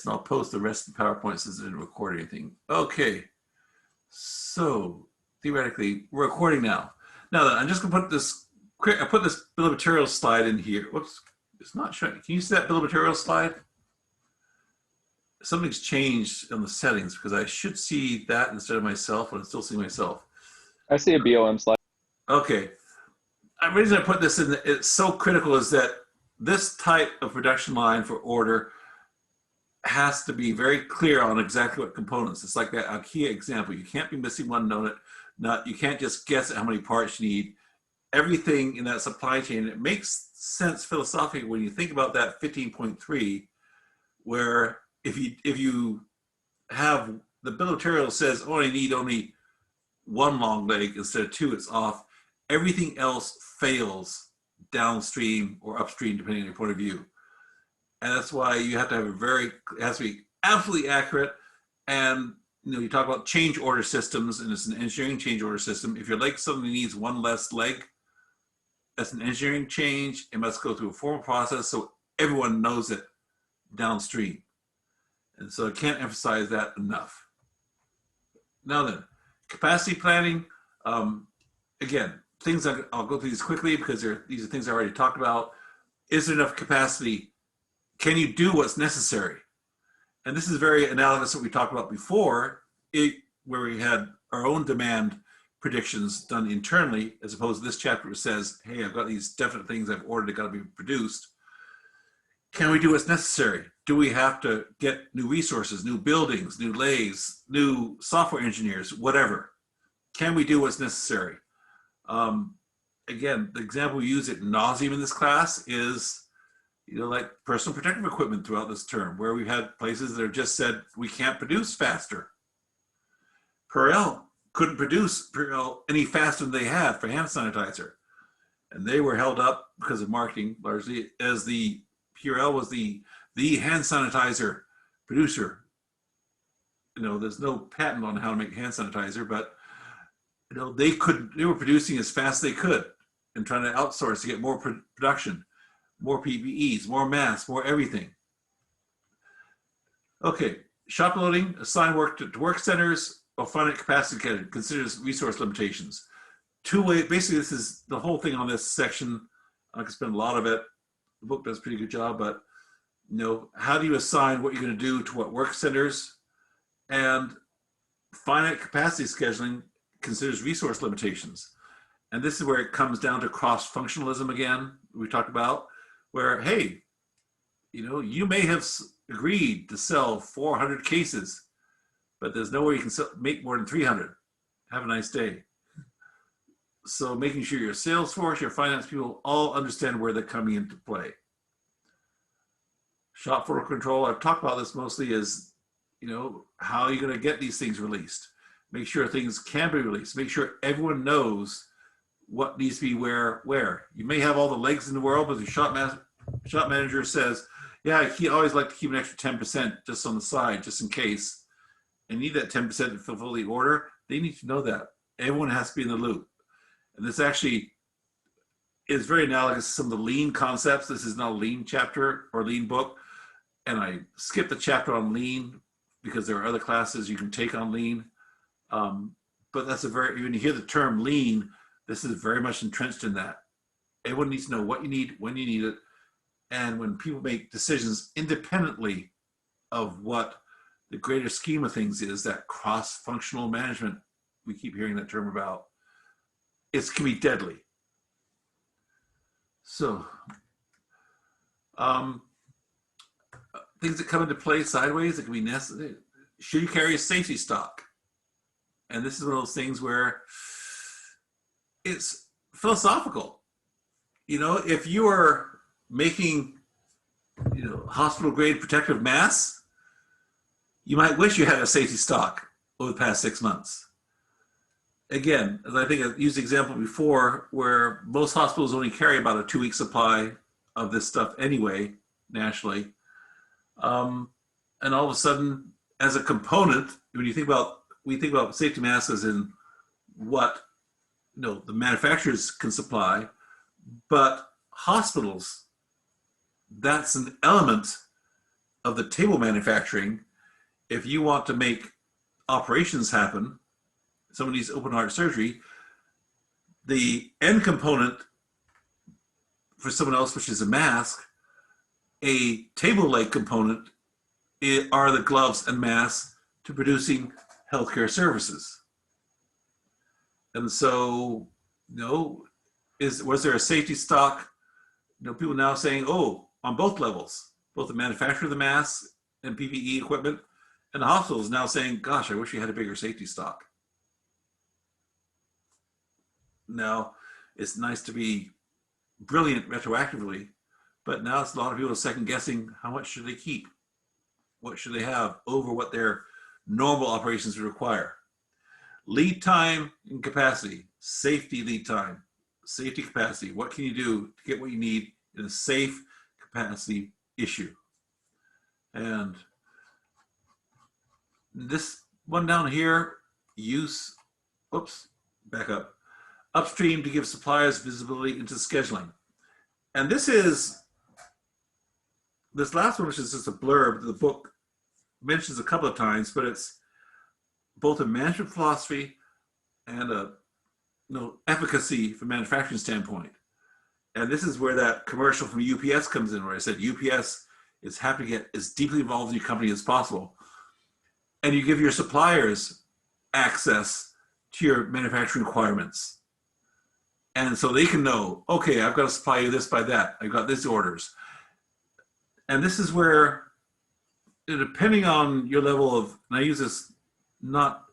And I'll post the rest of the PowerPoint since I didn't record anything. Okay, so theoretically, we're recording now. Now then, I'm just gonna put this quick. I put this bill of materials slide in here. Whoops, it's not showing. Can you see that bill of materials slide? Something's changed on the settings because I should see that instead of myself, but I'm still seeing myself. I see a BOM slide. Okay. The reason I put this in, it's so critical, is that this type of production line for order has to be very clear on exactly what components. It's like that IKEA example. You can't be missing one nut. You can't just guess at how many parts you need. Everything in that supply chain, it makes sense philosophically when you think about that 15.3, where if you have the bill of materials says, oh, I need only one long leg instead of two, it's off. Everything else fails downstream or upstream, depending on your point of view. And that's why you have to have it has to be absolutely accurate. And you talk about change order systems, and it's an engineering change order system. If your leg suddenly needs one less leg, that's an engineering change. It must go through a formal process so everyone knows it downstream. And so I can't emphasize that enough. Now then, capacity planning. Again, things I'll go through these quickly because these are things I already talked about. Is there enough capacity? Can you do what's necessary? And this is very analogous to what we talked about before, where we had our own demand predictions done internally, as opposed to this chapter which says, hey, I've got these definite things I've ordered that got to be produced. Can we do what's necessary? Do we have to get new resources, new buildings, new lathes, new software engineers, whatever? Can we do what's necessary? Again, the example we use ad nauseum in this class is, like personal protective equipment throughout this term, where we've had places that have just said, we can't produce faster. Purell couldn't produce Purell any faster than they had for hand sanitizer. And they were held up because of marketing, largely, as the Purell was the hand sanitizer producer. There's no patent on how to make hand sanitizer, but they were producing as fast as they could and trying to outsource to get more production, more PPEs, more masks, more everything. Okay, shop loading, assign work to work centers, or finite capacity considers resource limitations. Two ways, basically this is the whole thing on this section. I could spend a lot of it. The book does a pretty good job, but how do you assign what you're going to do to what work centers? And finite capacity scheduling considers resource limitations. And this is where it comes down to cross-functionalism again, we talked about, where, hey, you may have agreed to sell 400 cases, but there's no way you can make more than 300. Have a nice day. So making sure your sales force, your finance people all understand where they're coming into play. Shop floor control, I've talked about this mostly as, how are you going to get these things released? Make sure things can be released. Make sure everyone knows what needs to be where. You may have all the legs in the world, but the shop manager says, yeah, he always like to keep an extra 10% just on the side, just in case. And need that 10% to fulfill the order. They need to know that. Everyone has to be in the loop. And this actually is very analogous to some of the lean concepts. This is not a lean chapter or lean book. And I skipped the chapter on lean because there are other classes you can take on lean. But that's when you hear the term lean, this is very much entrenched in that. Everyone needs to know what you need, when you need it. And when people make decisions independently of what the greater scheme of things is, that cross-functional management, we keep hearing that term about, it can be deadly. So, things that come into play sideways that can be necessary. Should you carry a safety stock? And this is one of those things where it's philosophical. If you are making, hospital grade protective masks, you might wish you had a safety stock over the past 6 months. Again, as I think I've used the example before, where most hospitals only carry about a 2-week supply of this stuff anyway, nationally. And all of a sudden, as a component, when we think about safety masks as in what the manufacturers can supply, but hospitals, that's an element of the table manufacturing, if you want to make operations happen, someone needs open heart surgery, the end component for someone else, which is a mask, a table leg component are the gloves and masks to producing healthcare services. And so, was there a safety stock? People now saying, oh, on both levels, both the manufacturer of the masks and PPE equipment, and the hospitals now saying, gosh, I wish we had a bigger safety stock. Now, it's nice to be brilliant retroactively, but now it's a lot of people second guessing how much should they keep? What should they have over what their normal operations would require? Lead time and capacity, safety lead time, safety capacity. What can you do to get what you need in a safe capacity issue? And this one down here, back up. Upstream to give suppliers visibility into scheduling. And this last one, which is just a blurb, the book mentions a couple of times, but it's both a management philosophy and a efficacy from a manufacturing standpoint. And this is where that commercial from UPS comes in, where I said UPS is happy to get as deeply involved in your company as possible. And you give your suppliers access to your manufacturing requirements. And so they can know, okay, I've got to supply you this by that. I've got these orders. And this is where, depending on your level of, and I use this not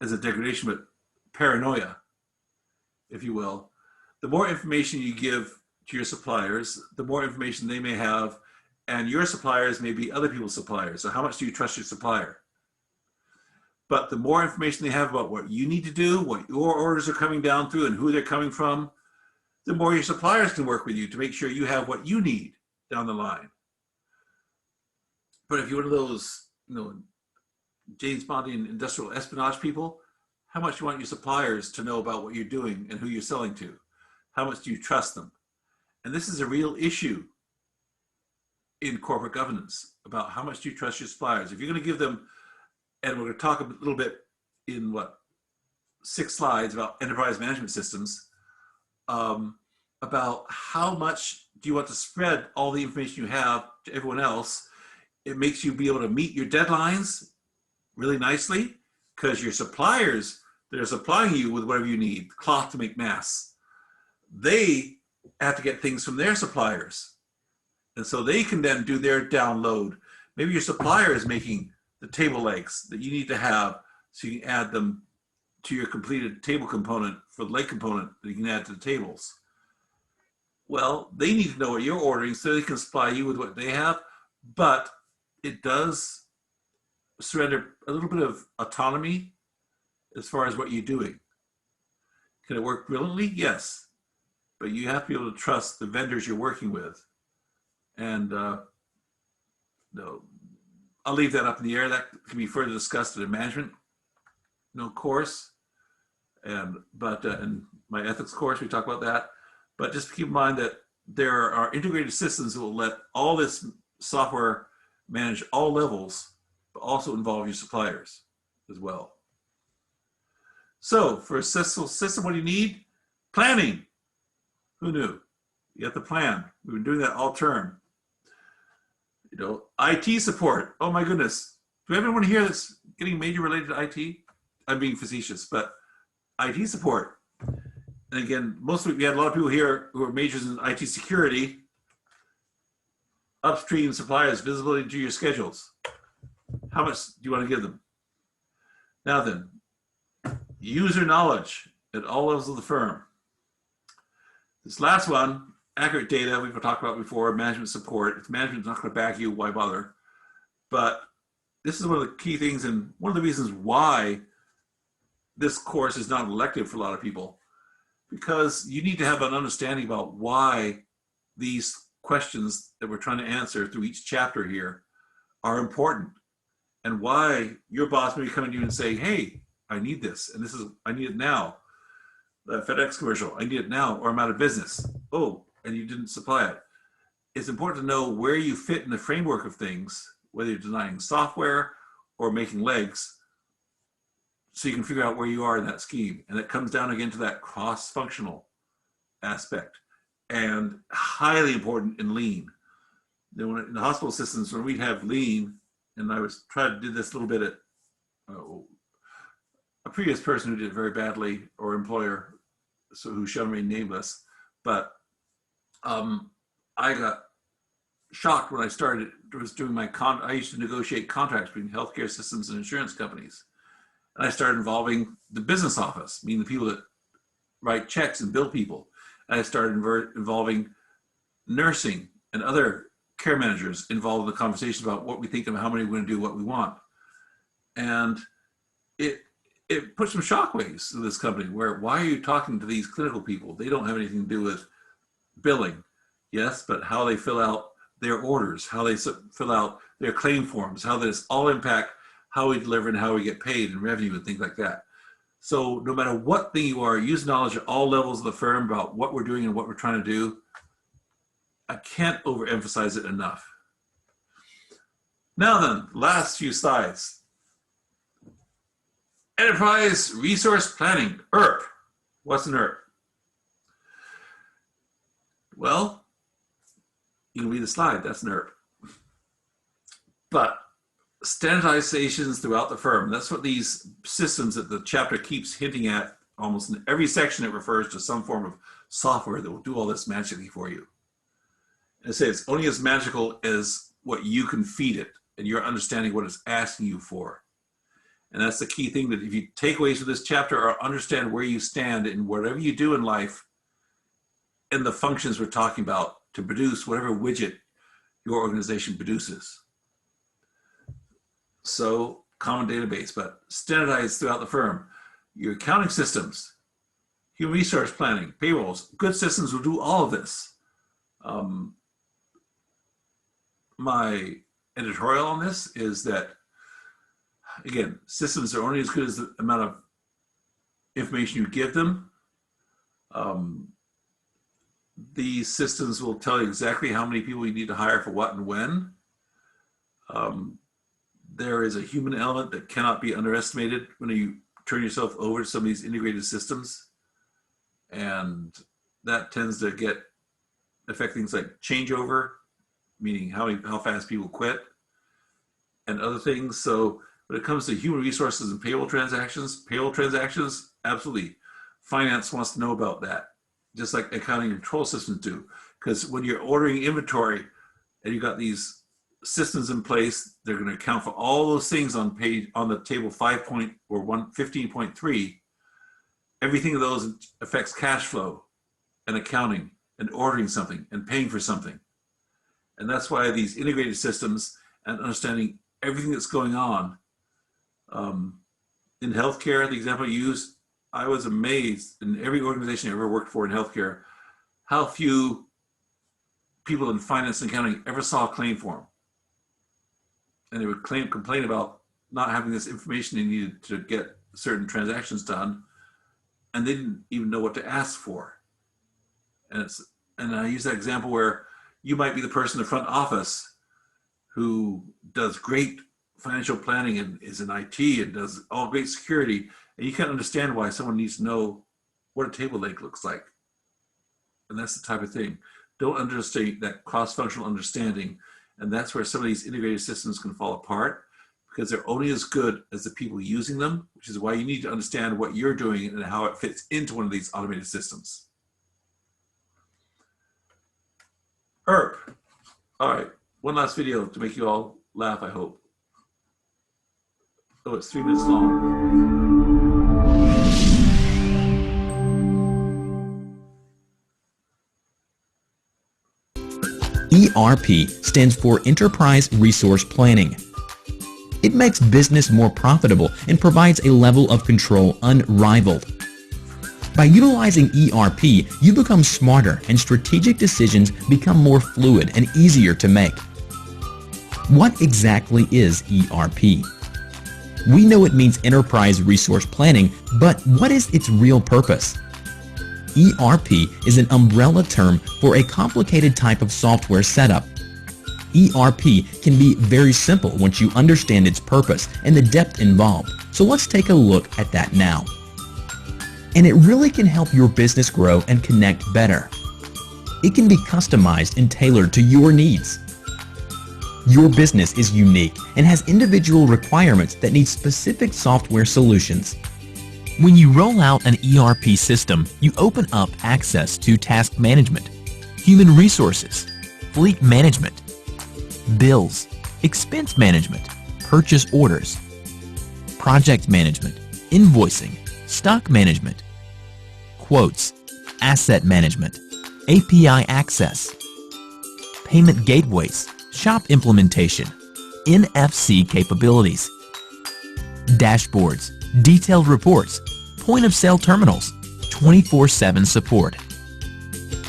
as a degradation, but paranoia, if you will, the more information you give to your suppliers, the more information they may have, and your suppliers may be other people's suppliers. So how much do you trust your supplier? But the more information they have about what you need to do, what your orders are coming down through and who they're coming from, the more your suppliers can work with you to make sure you have what you need down the line. But if you're one of those, James Bondian industrial espionage people, how much do you want your suppliers to know about what you're doing and who you're selling to? How much do you trust them? And this is a real issue in corporate governance about how much do you trust your suppliers. If you're going to give them, and we're going to talk a little bit in 6 slides about enterprise management systems, about how much do you want to spread all the information you have to everyone else. It makes you be able to meet your deadlines really nicely because your suppliers that are supplying you with whatever you need, cloth to make masks, they have to get things from their suppliers. And so they can then do their download. Maybe your supplier is making the table legs that you need to have so you can add them to your completed table component for the leg component that you can add to the tables. Well, they need to know what you're ordering so they can supply you with what they have, but it does surrender a little bit of autonomy as far as what you're doing. Can it work brilliantly? Yes. But you have to be able to trust the vendors you're working with. And I'll leave that up in the air. That can be further discussed in a management course. And in my ethics course, we talk about that. But just keep in mind that there are integrated systems that will let all this software manage all levels, but also involve your suppliers as well. So for a system, what do you need? Planning. Who knew? You have to plan. We've been doing that all term. IT support. Oh my goodness. Do we have anyone here that's getting major related to IT? I'm being facetious, but IT support. And again, we had a lot of people here who are majors in IT security. Upstream suppliers, visibility to your schedules. How much do you want to give them? Now then, user knowledge at all levels of the firm. This last one, accurate data, we've talked about before, management support. If management's not going to back you, why bother? But this is one of the key things and one of the reasons why this course is not elective for a lot of people, because you need to have an understanding about why these questions that we're trying to answer through each chapter here are important and why your boss may be coming to you and saying, hey, I need this, and I need it now. The FedEx commercial, I need it now, or I'm out of business. Oh, and you didn't supply it. It's important to know where you fit in the framework of things whether you're designing software or making legs, so you can figure out where you are in that scheme. And it comes down again to that cross-functional aspect, and highly important in lean. Then when in the hospital systems, when we have lean, and I was trying to do this a little bit at a previous person who did it very badly, or employer, so who shall remain nameless, but I got shocked when I was doing I used to negotiate contracts between healthcare systems and insurance companies. And I started involving the business office, meaning the people that write checks and bill people. And I started involving nursing and other care managers involved in the conversation about what we think and how many we're going to do what we want. And it put some shockwaves in this company where, why are you talking to these clinical people? They don't have anything to do with billing. Yes, but how they fill out their orders, how they fill out their claim forms, how this all impact how we deliver and how we get paid and revenue and things like that. So no matter what thing you are, use knowledge at all levels of the firm about what we're doing and what we're trying to do. I can't overemphasize it enough. Now then, last few slides. Enterprise Resource Planning, ERP. What's an ERP? Well, you can read the slide, that's an ERP. But standardizations throughout the firm, that's what these systems that the chapter keeps hinting at. Almost in every section it refers to some form of software that will do all this magically for you. And it says it's only as magical as what you can feed it and your understanding what it's asking you for. And that's the key thing, that if you take away from this chapter or understand where you stand in whatever you do in life and the functions we're talking about to produce whatever widget your organization produces. So common database, but standardized throughout the firm. Your accounting systems, human resource planning, payrolls, good systems will do all of this. My editorial on this is that, again, systems are only as good as the amount of information you give them. These systems will tell you exactly how many people you need to hire for what and when. There is a human element that cannot be underestimated when you turn yourself over to some of these integrated systems. And that tends to affect things like changeover, meaning how fast people quit, and other things. So when it comes to human resources and payroll transactions, absolutely. Finance wants to know about that, just like accounting and control systems do. Because when you're ordering inventory and you've got these systems in place, they're going to account for all those things on the table 15.3. Everything of those affects cash flow and accounting and ordering something and paying for something. And that's why these integrated systems and understanding everything that's going on in healthcare, the example you used, I was amazed in every organization I ever worked for in healthcare, how few people in finance and accounting ever saw a claim form. And they would complain about not having this information they needed to get certain transactions done, and they didn't even know what to ask for. And I use that example where you might be the person in the front office who does great financial planning and is in IT and does all great security, and you can't understand why someone needs to know what a table leg looks like. And that's the type of thing. Don't underestimate that cross-functional understanding. And that's where some of these integrated systems can fall apart, because they're only as good as the people using them, which is why you need to understand what you're doing and how it fits into one of these automated systems. ERP. All right, one last video to make you all laugh, I hope. Oh, it's 3 minutes long. ERP stands for Enterprise Resource Planning. It makes business more profitable and provides a level of control unrivaled. By utilizing ERP, you become smarter and strategic decisions become more fluid and easier to make. What exactly is ERP? We know it means Enterprise Resource Planning, but what is its real purpose? ERP is an umbrella term for a complicated type of software setup. ERP can be very simple once you understand its purpose and the depth involved. So let's take a look at that now. And it really can help your business grow and connect better. It can be customized and tailored to your needs. Your business is unique and has individual requirements that need specific software solutions. When you roll out an ERP system, you open up access to task management, human resources, fleet management, bills, expense management, purchase orders, project management, invoicing, stock management, quotes, asset management, API access, payment gateways, shop implementation, NFC capabilities, dashboards, detailed reports, point-of-sale terminals, 24/7 support.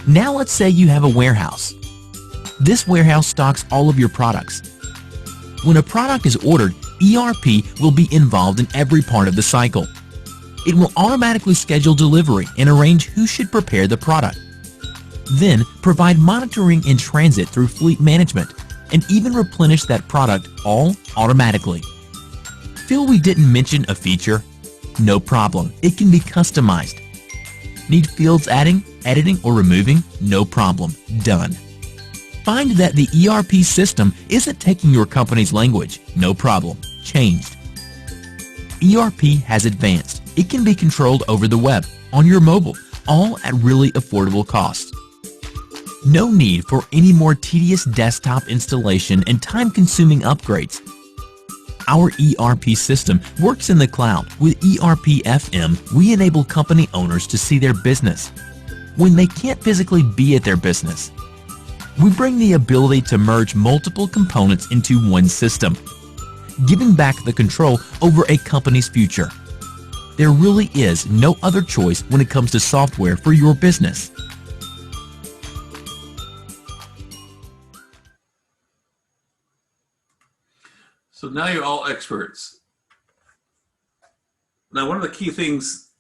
Now let's say you have a warehouse. This warehouse stocks all of your products. When a product is ordered, ERP will be involved in every part of the cycle. It will automatically schedule delivery and arrange who should prepare the product. Then provide monitoring in transit through fleet management and even replenish that product all automatically. Feel we didn't mention a feature? No problem, it can be customized. Need fields adding, editing, or removing? No problem, done. Find that the ERP system isn't taking your company's language? No problem, changed. ERP has advanced. It can be controlled over the web, on your mobile, all at really affordable costs. No need for any more tedious desktop installation and time-consuming upgrades. Our ERP system works in the cloud. With ERP FM, we enable company owners to see their business when they can't physically be at their business. We bring the ability to merge multiple components into one system, giving back the control over a company's future. There really is no other choice when it comes to software for your business. So now you're all experts. Now, one of the key things,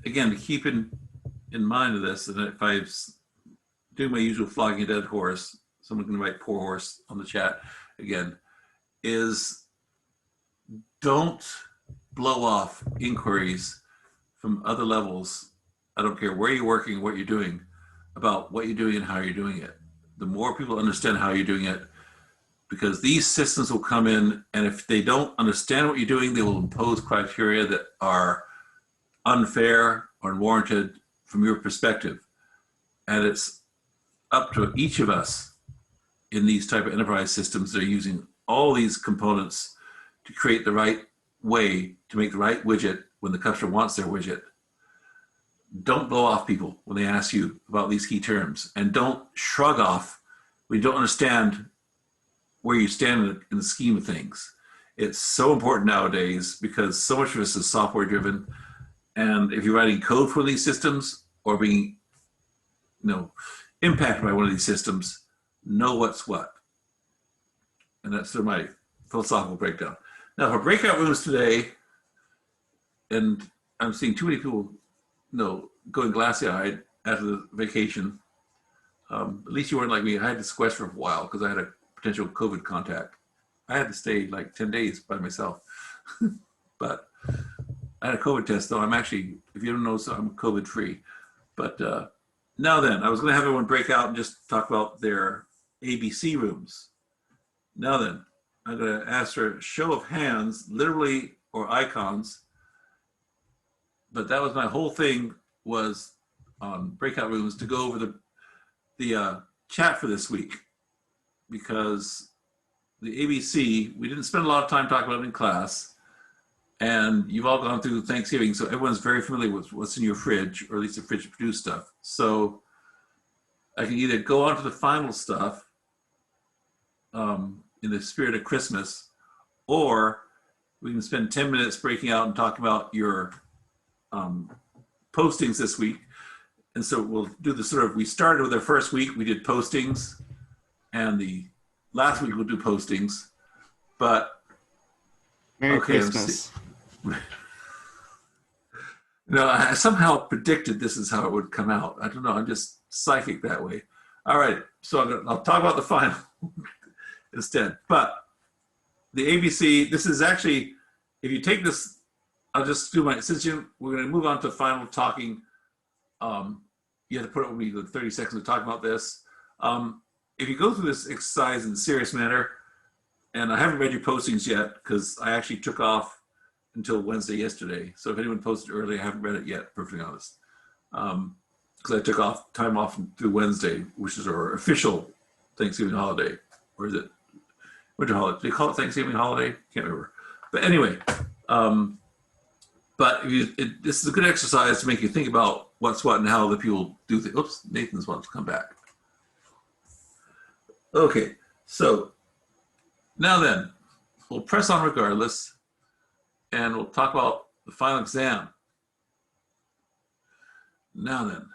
again, to keep in mind of this, and if I do my usual flogging a dead horse, someone can write poor horse on the chat again, is don't blow off inquiries from other levels. I don't care where you're working, what you're doing, about what you're doing and how you're doing it. The more people understand how you're doing it, because these systems will come in, and if they don't understand what you're doing, they will impose criteria that are unfair or unwarranted from your perspective. And it's up to each of us in these type of enterprise systems that are using all these components to create the right way to make the right widget when the customer wants their widget. Don't blow off people when they ask you about these key terms, and don't shrug off when you don't understand where you stand in the scheme of things. It's so important nowadays because so much of this is software driven. And if you're writing code for these systems or being impacted by one of these systems, know what's what. And that's sort of my philosophical breakdown. Now for breakout rooms today, and I'm seeing too many people going glassy-eyed after the vacation. At least you weren't like me. I had to sequester for a while because I had a potential COVID contact. I had to stay like 10 days by myself. But I had a COVID test, though. I'm actually, if you don't know, so I'm COVID free. But now then, I was going to have everyone break out and just talk about their ABC rooms. Now then, I'm going to ask for a show of hands, literally, or icons. But that was my whole thing, was on breakout rooms, to go over the chat for this week. Because the ABC, we didn't spend a lot of time talking about it in class, and you've all gone through Thanksgiving, so everyone's very familiar with what's in your fridge, or at least the fridge produced stuff. So I can either go on to the final stuff in the spirit of Christmas, or we can spend 10 minutes breaking out and talking about your postings this week. And so we'll do the sort of, we started with our first week, we did postings. And the last week we'll do postings, but Merry Christmas. I somehow predicted this is how it would come out. I don't know. I'm just psychic that way. All right. So I'll talk about the final. instead. But the ABC, this is actually, if you take this, I'll just do we're going to move on to final talking. You have to put up with me the 30 seconds to talk about this. If you go through this exercise in a serious manner, and I haven't read your postings yet because I actually took off until Wednesday yesterday. So if anyone posted early, I haven't read it yet, perfectly honest. Because I took time off through Wednesday, which is our official Thanksgiving holiday. Or is it winter holiday? Do they call it Thanksgiving holiday? Can't remember. But anyway, but this is a good exercise to make you think about what's what and how other people do things. Oops, Nathan's wants to come back. Okay, so now then, we'll press on regardless, and we'll talk about the final exam. Now then.